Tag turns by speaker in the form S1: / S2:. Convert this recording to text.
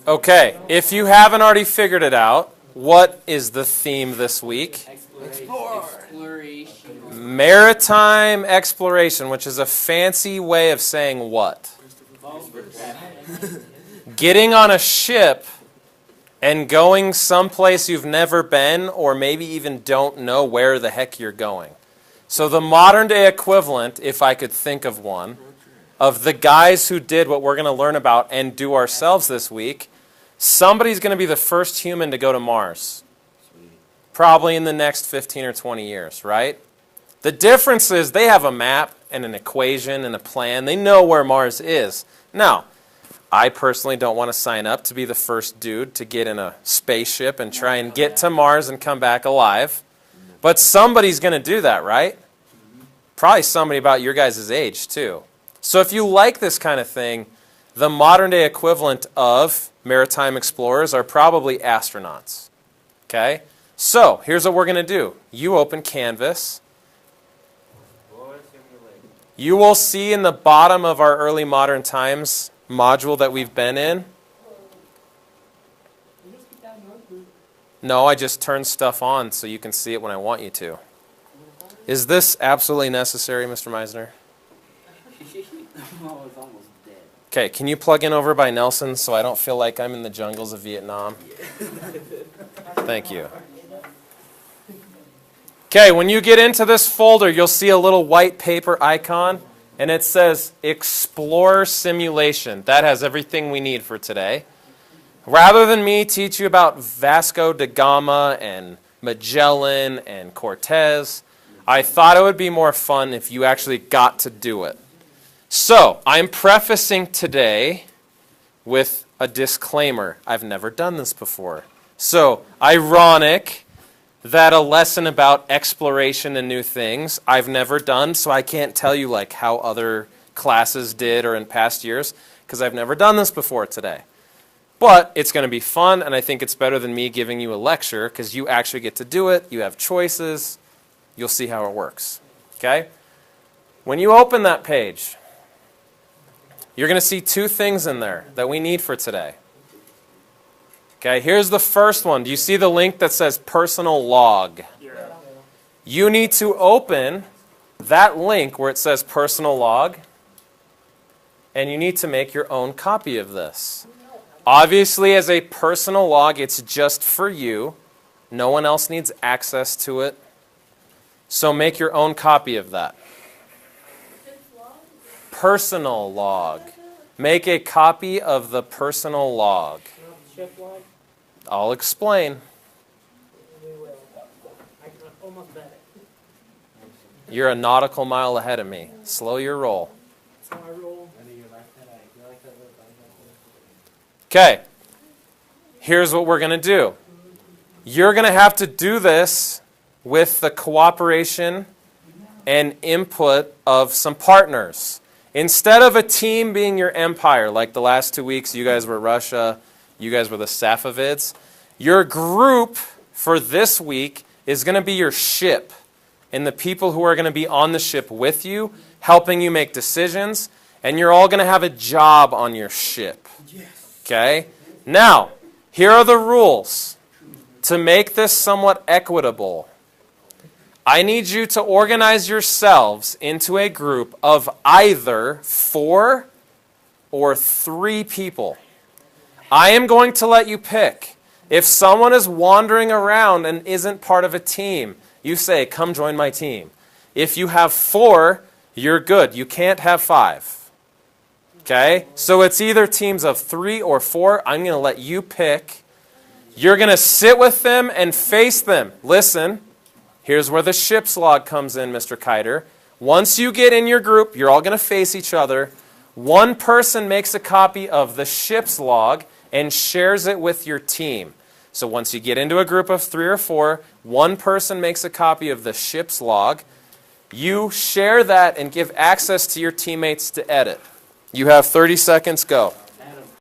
S1: Okay, if you haven't already figured it out, what is the theme this week?
S2: Exploration.
S1: Maritime exploration, which is a fancy way of saying what? Getting on a ship and going someplace you've never been, or maybe even don't know where the heck you're going. So the modern day equivalent, if I could think of one, of the guys who did what we're going to learn about and do ourselves this week, somebody's going to be the first human to go to Mars. Probably in the next 15 or 20 years, right? The difference is they have a map and an equation and a plan. They know where Mars is. Now, I personally don't want to sign up to be the first dude to get in a spaceship and try and get to Mars and come back alive. But somebody's going to do that, right? Probably somebody about your guys' age, too. So if you like this kind of thing, the modern day equivalent of maritime explorers are probably astronauts. Okay? So here's what we're going to do. You open Canvas. You will see in the bottom of our early modern times module that we've been in. No, I just turn stuff on so you can see it when I want you to. Is this absolutely necessary, Mr. Meisner? Okay, can you plug in over by Nelson so I don't feel like I'm in the jungles of Vietnam? Thank you. Okay, when you get into this folder, you'll see a little white paper icon, and it says Explorer Simulation. That has everything we need for today. Rather than me teach you about Vasco da Gama and Magellan and Cortez, I thought it would be more fun if you actually got to do it. So, I'm prefacing today with a disclaimer. I've never done this before. So, ironic that a lesson about exploration and new things I've never done, so I can't tell you like how other classes did or in past years, because I've never done this before today. But it's going to be fun, and I think it's better than me giving you a lecture, because you actually get to do it, you have choices, you'll see how it works. Okay? When you open that page, you're going to see two things in there that we need for today. Okay, here's the first one. Do you see the link that says personal log? You need to open that link where it says personal log, and you need to make your own copy of this. Obviously, as a personal log, it's just for you. No one else needs access to it. So make your own copy of that. Personal log. Make a copy of the personal log. I'll explain. You're a nautical mile ahead of me. Slow your roll. Okay. Here's what we're going to do. You're going to have to do this with the cooperation and input of some partners. Instead of a team being your empire, like the last 2 weeks, you guys were Russia, you guys were the Safavids, your group for this week is going to be your ship, and the people who are going to be on the ship with you, helping you make decisions, and you're all going to have a job on your ship. Okay? Now, here are the rules. To make this somewhat equitable, I need you to organize yourselves into a group of either 4 or 3 people. I am going to let you pick. If someone is wandering around and isn't part of a team, you say, come join my team. If you have 4, you're good. You can't have 5. Okay? So it's either teams of 3 or 4. I'm going to let you pick. You're going to sit with them and face them. Listen. Here's where the ship's log comes in, Mr. Kiter. Once you get in your group, you're all going to face each other. One person makes a copy of the ship's log and shares it with your team. So once you get into a group of 3 or 4, one person makes a copy of the ship's log. You share that and give access to your teammates to edit. You have 30 seconds, go.